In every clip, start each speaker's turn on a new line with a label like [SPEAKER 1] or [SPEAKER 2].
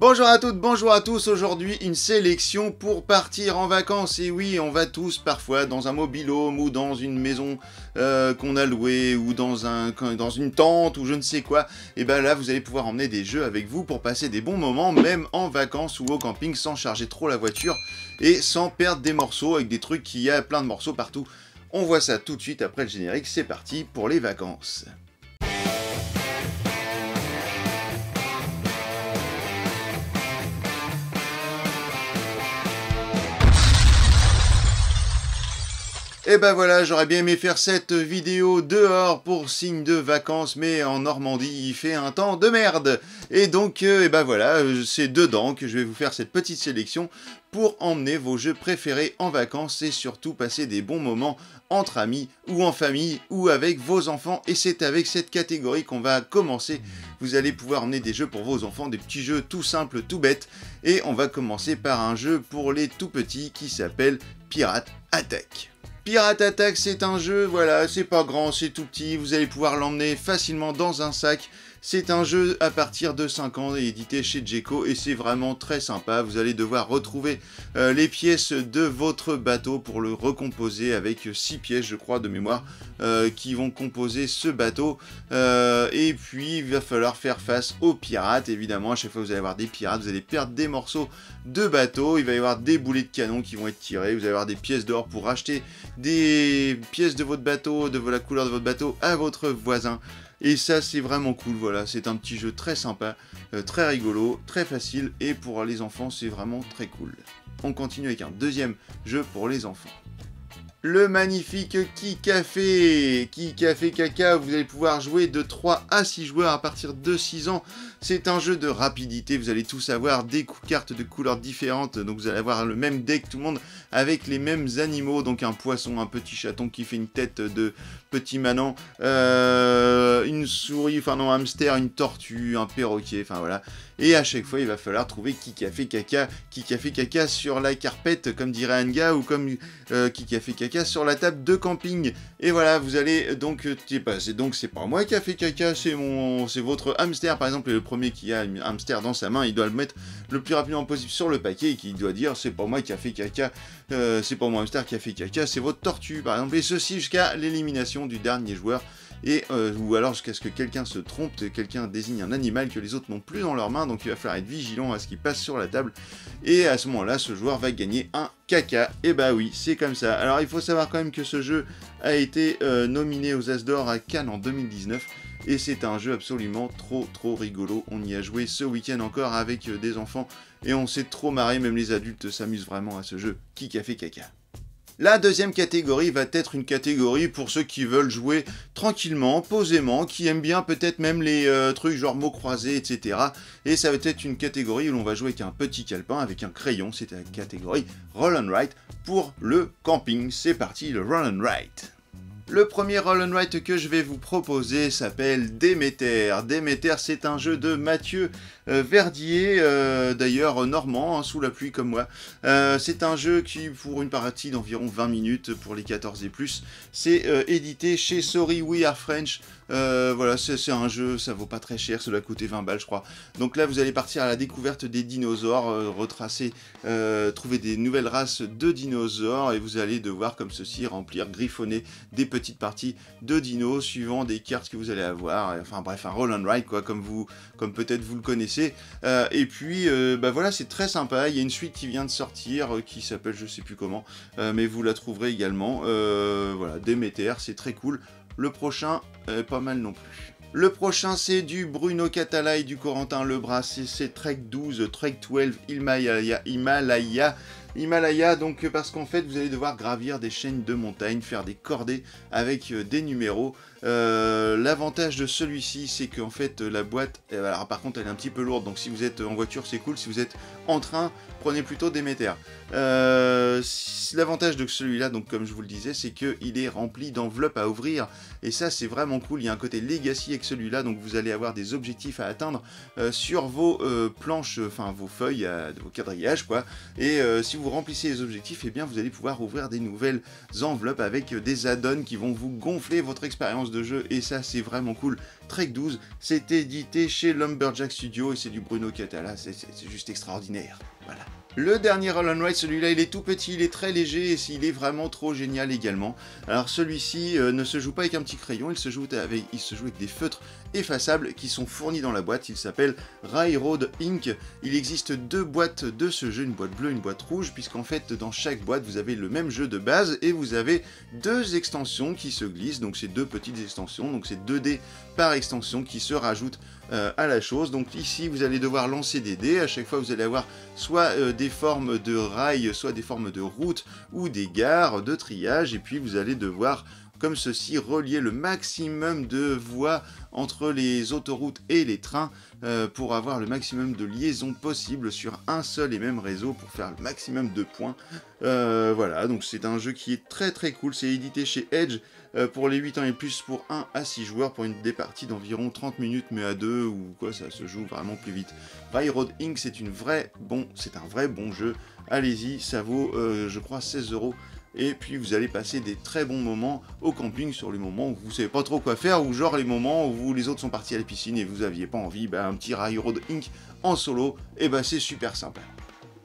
[SPEAKER 1] Bonjour à toutes, bonjour à tous, aujourd'hui une sélection pour partir en vacances. Et oui, on va tous parfois dans un mobil-home ou dans une maison qu'on a louée ou dans une tente ou je ne sais quoi. Et ben là, vous allez pouvoir emmener des jeux avec vous pour passer des bons moments, même en vacances ou au camping, sans charger trop la voiture et sans perdre des morceaux avec des trucs qui y a plein de morceaux partout. On voit ça tout de suite après le générique, c'est parti pour les vacances. Et ben voilà, j'aurais bien aimé faire cette vidéo dehors pour signe de vacances, mais en Normandie, il fait un temps de merde. Et donc, et ben voilà, c'est dedans que je vais vous faire cette petite sélection pour emmener vos jeux préférés en vacances et surtout passer des bons moments entre amis ou en famille ou avec vos enfants. Et c'est avec cette catégorie qu'on va commencer. Vous allez pouvoir emmener des jeux pour vos enfants, des petits jeux tout simples, tout bêtes. Et on va commencer par un jeu pour les tout petits qui s'appelle Pirate Attack. Pirate Attack, c'est un jeu, voilà, c'est pas grand, c'est tout petit, vous allez pouvoir l'emmener facilement dans un sac. C'est un jeu à partir de 5 ans, édité chez Djeco, et c'est vraiment très sympa. Vous allez devoir retrouver les pièces de votre bateau pour le recomposer avec 6 pièces, je crois, de mémoire, qui vont composer ce bateau. Et puis, il va falloir faire face aux pirates, évidemment. À chaque fois que vous allez avoir des pirates, vous allez perdre des morceaux de bateau. Il va y avoir des boulets de canon qui vont être tirés. Vous allez avoir des pièces d'or pour acheter des pièces de votre bateau, de la couleur de votre bateau à votre voisin. Et ça, c'est vraiment cool, voilà, c'est un petit jeu très sympa, très rigolo, très facile, et pour les enfants, c'est vraiment très cool. On continue avec un deuxième jeu pour les enfants. Le magnifique Kicafé Caca, vous allez pouvoir jouer de 3 à 6 joueurs à partir de 6 ans. C'est un jeu de rapidité, vous allez tous avoir des cartes de couleurs différentes, donc vous allez avoir le même deck, tout le monde avec les mêmes animaux, donc un poisson, un petit chaton qui fait une tête de petit manant, une souris, enfin non, un hamster, une tortue, un perroquet, enfin voilà. Et à chaque fois, il va falloir trouver Kicafé Caca sur la carpette, comme dirait Anga, ou comme Kicafé Caca sur la table de camping. Et voilà, vous allez donc, c'est pas moi qui a fait caca, c'est votre hamster par exemple, et le premier qui a un hamster dans sa main, il doit le mettre le plus rapidement possible sur le paquet et qui doit dire c'est pas moi qui a fait caca, c'est pas mon hamster qui a fait caca, c'est votre tortue par exemple, et ceci jusqu'à l'élimination du dernier joueur. Ou alors jusqu'à ce que quelqu'un se trompe, quelqu'un désigne un animal que les autres n'ont plus dans leurs mains, donc il va falloir être vigilant à ce qui passe sur la table, et à ce moment-là, ce joueur va gagner un caca, et bah oui, c'est comme ça. Alors il faut savoir quand même que ce jeu a été nominé aux As d'Or à Cannes en 2019, et c'est un jeu absolument trop rigolo. On y a joué ce week-end encore avec des enfants, et on s'est trop marré, même les adultes s'amusent vraiment à ce jeu, Kicafé Caca. La deuxième catégorie va être une catégorie pour ceux qui veulent jouer tranquillement, posément, qui aiment bien peut-être même les trucs genre mots croisés, etc. Et ça va être une catégorie où l'on va jouer avec un petit calepin, avec un crayon. C'est la catégorie Roll and Write pour le camping. C'est parti, le Roll and Write. Le premier Roll and Write que je vais vous proposer s'appelle Déméter. Déméter, c'est un jeu de Mathieu Verdier, d'ailleurs normand, hein, sous la pluie comme moi. C'est un jeu qui, pour une partie d'environ 20 minutes pour les 14 et plus, c'est édité chez Sorry We Are French. Voilà, c'est un jeu, ça vaut pas très cher, ça doit coûter 20 balles je crois. Donc là vous allez partir à la découverte des dinosaures, retracer, trouver des nouvelles races de dinosaures, et vous allez devoir comme ceci remplir, griffonner des petites parties de dinos suivant des cartes que vous allez avoir. Enfin bref, un roll and write quoi, comme peut-être vous le connaissez. Et puis bah voilà, c'est très sympa. Il y a une suite qui vient de sortir qui s'appelle je sais plus comment, mais vous la trouverez également. Voilà, Déméter, c'est très cool. Le prochain, pas mal non plus. Le prochain, c'est du Bruno Catala et du Corentin Lebras. C'est Trek 12, Trek 12, Himalaya, donc parce qu'en fait, vous allez devoir gravir des chaînes de montagnes, faire des cordées avec des numéros. L'avantage de celui-ci, c'est qu'en fait, la boîte, alors par contre, elle est un petit peu lourde, donc si vous êtes en voiture, c'est cool. Si vous êtes en train, prenez plutôt Déméter. L'avantage de celui-là, donc comme je vous le disais, c'est qu'il est rempli d'enveloppes à ouvrir, et ça c'est vraiment cool. Il y a un côté legacy avec celui-là, donc vous allez avoir des objectifs à atteindre sur vos planches, enfin vos feuilles, de vos quadrillages quoi, et si vous remplissez les objectifs, et bien vous allez pouvoir ouvrir des nouvelles enveloppes avec des add-ons qui vont vous gonfler votre expérience de jeu, et ça c'est vraiment cool. Trek 12, c'est édité chez Lumberjack Studio, et c'est du Bruno Catala, c'est juste extraordinaire, voilà. Le dernier Roll and Ride, celui-là, il est tout petit, il est très léger, et il est vraiment trop génial également. Alors celui-ci ne se joue pas avec un petit crayon, il se joue avec des feutres effaçables qui sont fournis dans la boîte. Il s'appelle Railroad Ink. Il existe 2 boîtes de ce jeu, une boîte bleue, une boîte rouge, puisqu'en fait, dans chaque boîte, vous avez le même jeu de base, et vous avez 2 extensions qui se glissent, donc c'est 2 petites extensions, donc c'est 2 dés par extension qui se rajoutent à la chose. Donc ici, vous allez devoir lancer des dés. À chaque fois, vous allez avoir soit des formes de rails, soit des formes de routes ou des gares, de triage. Et puis, vous allez devoir, comme ceci, relier le maximum de voies entre les autoroutes et les trains pour avoir le maximum de liaisons possibles sur un seul et même réseau pour faire le maximum de points. Voilà, donc c'est un jeu qui est très très cool. C'est édité chez Edge pour les 8 ans et plus, pour 1 à 6 joueurs, pour des parties d'environ 30 minutes, mais à 2 ou quoi, ça se joue vraiment plus vite. Railroad Ink, c'est un vrai bon jeu. Allez-y, ça vaut, je crois, 16 €. Et puis vous allez passer des très bons moments au camping, sur les moments où vous savez pas trop quoi faire, ou genre les moments où les autres sont partis à la piscine et vous aviez pas envie, un petit Railroad Ink en solo, et c'est super sympa.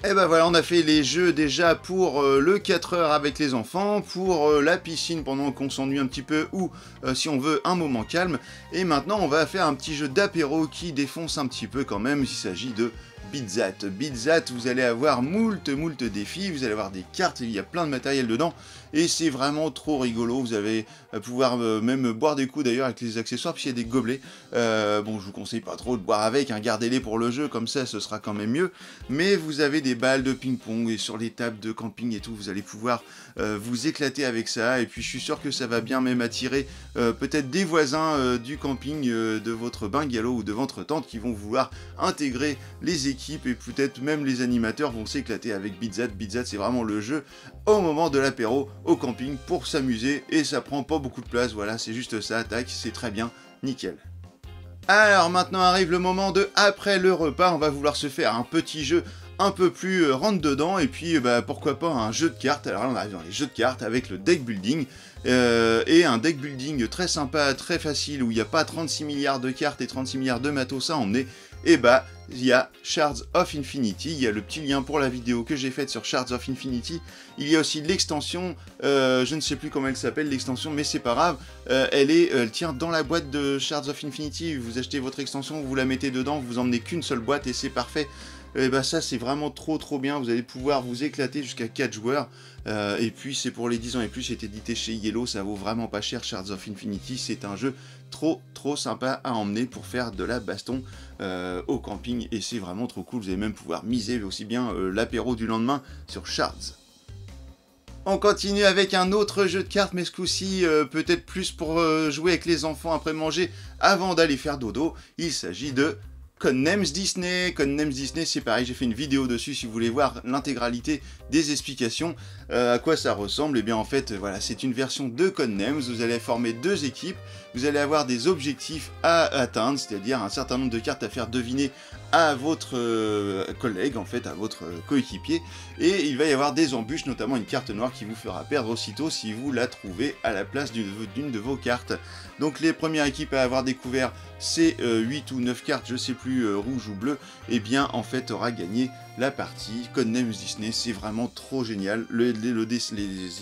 [SPEAKER 1] Et voilà, on a fait les jeux déjà pour le 4 heures avec les enfants, pour la piscine pendant qu'on s'ennuie un petit peu, ou si on veut un moment calme. Et maintenant on va faire un petit jeu d'apéro qui défonce un petit peu quand même. Il s'agit de Bitzat. Bitzat, vous allez avoir moult défis, vous allez avoir des cartes, il y a plein de matériel dedans, et c'est vraiment trop rigolo. Vous allez pouvoir même boire des coups d'ailleurs avec les accessoires, puisqu'il y a des gobelets. Bon, je vous conseille pas trop de boire avec, gardez-les pour le jeu, comme ça ce sera quand même mieux. Mais vous avez des balles de ping-pong, et sur les tables de camping et tout, vous allez pouvoir vous éclater avec ça, et puis je suis sûr que ça va bien même attirer peut-être des voisins du camping de votre bungalow ou de votre tente qui vont vouloir intégrer les équipes, et peut-être même les animateurs vont s'éclater avec Bitzat. Bitzat, c'est vraiment le jeu au moment de l'apéro au camping pour s'amuser, et ça prend pas beaucoup de place, voilà, c'est juste ça, tac, c'est très bien, nickel. Alors maintenant arrive le moment de après le repas, on va vouloir se faire un petit jeu un peu plus rentre dedans, et puis pourquoi pas un jeu de cartes. Alors là on arrive dans les jeux de cartes avec le deck building, et un deck building très sympa, très facile, où il n'y a pas 36 milliards de cartes et 36 milliards de matos à emmener. Et il y a Shards of Infinity, il y a le petit lien pour la vidéo que j'ai faite sur Shards of Infinity. Il y a aussi l'extension, je ne sais plus comment elle s'appelle l'extension, mais c'est pas grave, elle tient dans la boîte de Shards of Infinity. Vous achetez votre extension, vous la mettez dedans, vous emmenez qu'une seule boîte et c'est parfait. Et ça c'est vraiment trop bien, vous allez pouvoir vous éclater jusqu'à 4 joueurs, et puis c'est pour les 10 ans et plus, c'est édité chez Yellow, ça vaut vraiment pas cher. Shards of Infinity, c'est un jeu trop sympa à emmener pour faire de la baston au camping, et c'est vraiment trop cool. Vous allez même pouvoir miser aussi bien l'apéro du lendemain sur Shards. On continue avec un autre jeu de cartes, mais ce coup-ci peut-être plus pour jouer avec les enfants après manger, avant d'aller faire dodo. Il s'agit de Codenames Disney. Codenames Disney, c'est pareil, j'ai fait une vidéo dessus si vous voulez voir l'intégralité des explications à quoi ça ressemble. Et bien en fait, voilà, c'est une version de Codenames. Vous allez former 2 équipes, vous allez avoir des objectifs à atteindre, c'est-à-dire un certain nombre de cartes à faire deviner à votre collègue, en fait, à votre coéquipier, et il va y avoir des embûches, notamment une carte noire qui vous fera perdre aussitôt si vous la trouvez à la place d'une de vos cartes. Donc les premières équipes à avoir découvert ces 8 ou 9 cartes, je sais plus, rouge ou bleu, et bien en fait aura gagné la partie. Codenames Disney, c'est vraiment trop génial, les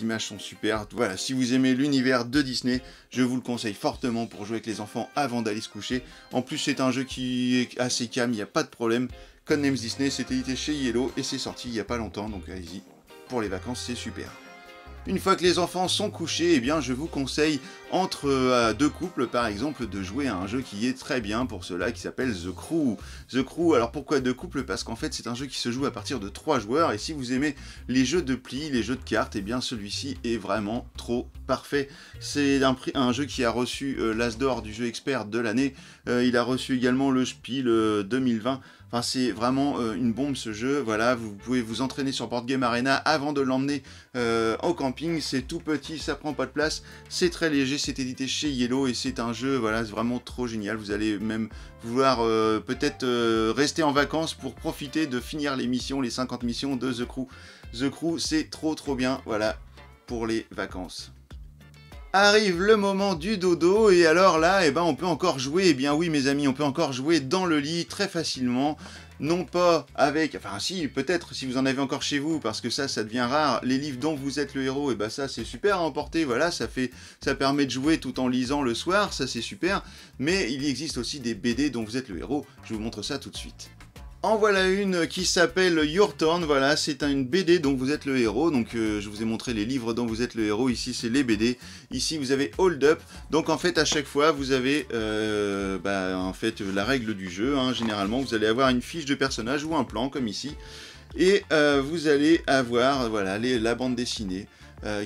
[SPEAKER 1] images sont super. Voilà, si vous aimez l'univers de Disney, je vous le conseille fortement pour jouer avec les enfants avant d'aller se coucher. En plus c'est un jeu qui est assez calme, il n'y a pas de problème. Codenames Disney, c'était édité chez Yellow et c'est sorti il n'y a pas longtemps, donc allez-y, pour les vacances c'est super. Une fois que les enfants sont couchés, eh bien je vous conseille entre 2 couples par exemple de jouer à un jeu qui est très bien pour cela, qui s'appelle The Crew. The Crew, alors pourquoi 2 couples? Parce qu'en fait c'est un jeu qui se joue à partir de 3 joueurs, et si vous aimez les jeux de plis, les jeux de cartes, eh bien celui-ci est vraiment trop parfait. C'est un jeu qui a reçu l'As d'or du jeu expert de l'année, il a reçu également le Spiel 2020. Enfin, c'est vraiment une bombe ce jeu. Voilà, vous pouvez vous entraîner sur Board Game Arena avant de l'emmener au camping. C'est tout petit, ça prend pas de place, c'est très léger, c'est édité chez Yellow et c'est un jeu, voilà, c'est vraiment trop génial. Vous allez même vouloir peut-être rester en vacances pour profiter de finir les missions, les 50 missions de The Crew. The Crew, c'est trop bien, voilà, pour les vacances. Arrive le moment du dodo, et alors là, eh ben, on peut encore jouer, eh bien oui mes amis, on peut encore jouer dans le lit très facilement, non pas avec, enfin si, peut-être si vous en avez encore chez vous, parce que ça devient rare, les livres dont vous êtes le héros, et ben ça c'est super à emporter, voilà, ça permet de jouer tout en lisant le soir, ça c'est super, mais il existe aussi des BD dont vous êtes le héros, je vous montre ça tout de suite. En voilà une qui s'appelle Your Turn, voilà, c'est une BD dont vous êtes le héros, donc je vous ai montré les livres dont vous êtes le héros, ici c'est les BD, ici vous avez Hold Up, donc en fait à chaque fois vous avez en fait la règle du jeu, hein. Généralement vous allez avoir une fiche de personnage ou un plan comme ici, et vous allez avoir voilà, la bande dessinée.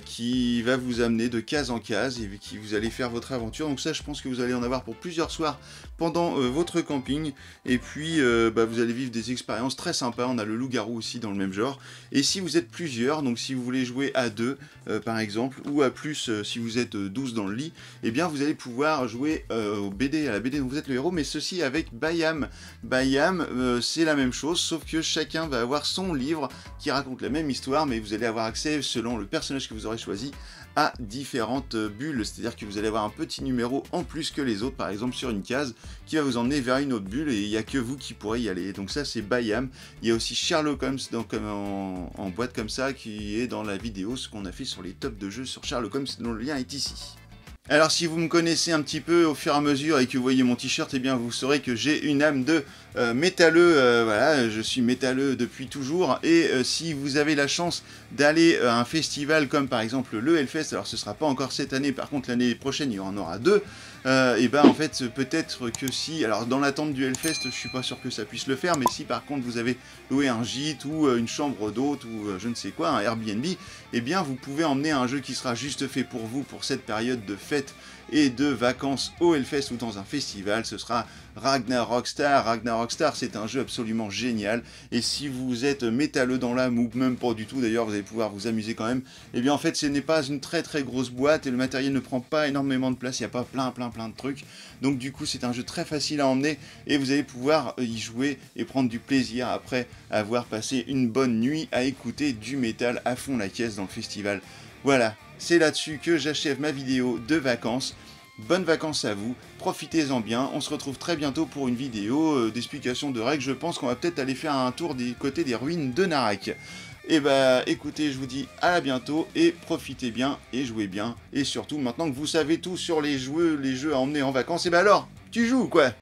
[SPEAKER 1] Qui va vous amener de case en case et qui vous allez faire votre aventure. Donc ça, je pense que vous allez en avoir pour plusieurs soirs pendant votre camping. Et puis, vous allez vivre des expériences très sympas. On a le loup-garou aussi dans le même genre. Et si vous êtes plusieurs, donc si vous voulez jouer à 2 par exemple, ou à plus si vous êtes 12 dans le lit, eh bien vous allez pouvoir jouer à la BD dont vous êtes le héros, mais ceci avec Bayam. Bayam, c'est la même chose, sauf que chacun va avoir son livre qui raconte la même histoire, mais vous allez avoir accès, selon le personnage que vous aurez choisi, à différentes bulles, c'est-à-dire que vous allez avoir un petit numéro en plus que les autres, par exemple sur une case, qui va vous emmener vers une autre bulle, et il n'y a que vous qui pourrez y aller. Donc ça c'est Bayam. Il y a aussi Sherlock Holmes en boîte comme ça, qui est dans la vidéo, ce qu'on a fait sur les tops de jeux sur Sherlock Holmes, dont le lien est ici. Alors si vous me connaissez un petit peu au fur et à mesure et que vous voyez mon t-shirt, eh bien vous saurez que j'ai une âme de métalleux, voilà, je suis métalleux depuis toujours, et si vous avez la chance d'aller à un festival comme par exemple le Hellfest, alors ce sera pas encore cette année, par contre l'année prochaine il y en aura 2, et ben en fait peut-être que si, alors dans l'attente du Hellfest je suis pas sûr que ça puisse le faire, mais si par contre vous avez loué un gîte ou une chambre d'hôte ou je ne sais quoi, un Airbnb, eh bien vous pouvez emmener un jeu qui sera juste fait pour vous pour cette période de fête et de vacances au Hellfest ou dans un festival. Ce sera Ragnarok Star. Ragnarok Star, c'est un jeu absolument génial, et si vous êtes métalleux dans l'âme, ou même pas du tout d'ailleurs, vous allez pouvoir vous amuser quand même. Et bien en fait ce n'est pas une très grosse boîte, et le matériel ne prend pas énormément de place, il n'y a pas plein de trucs, donc du coup c'est un jeu très facile à emmener, et vous allez pouvoir y jouer et prendre du plaisir après avoir passé une bonne nuit à écouter du métal à fond la caisse dans le festival. Voilà, c'est là-dessus que j'achève ma vidéo de vacances. Bonnes vacances à vous, profitez-en bien, on se retrouve très bientôt pour une vidéo d'explication de règles. Je pense qu'on va peut-être aller faire un tour des côtés des ruines de Narak. Et bah écoutez, je vous dis à bientôt, et profitez bien et jouez bien, et surtout maintenant que vous savez tout sur les jeux à emmener en vacances, et bah alors, tu joues quoi!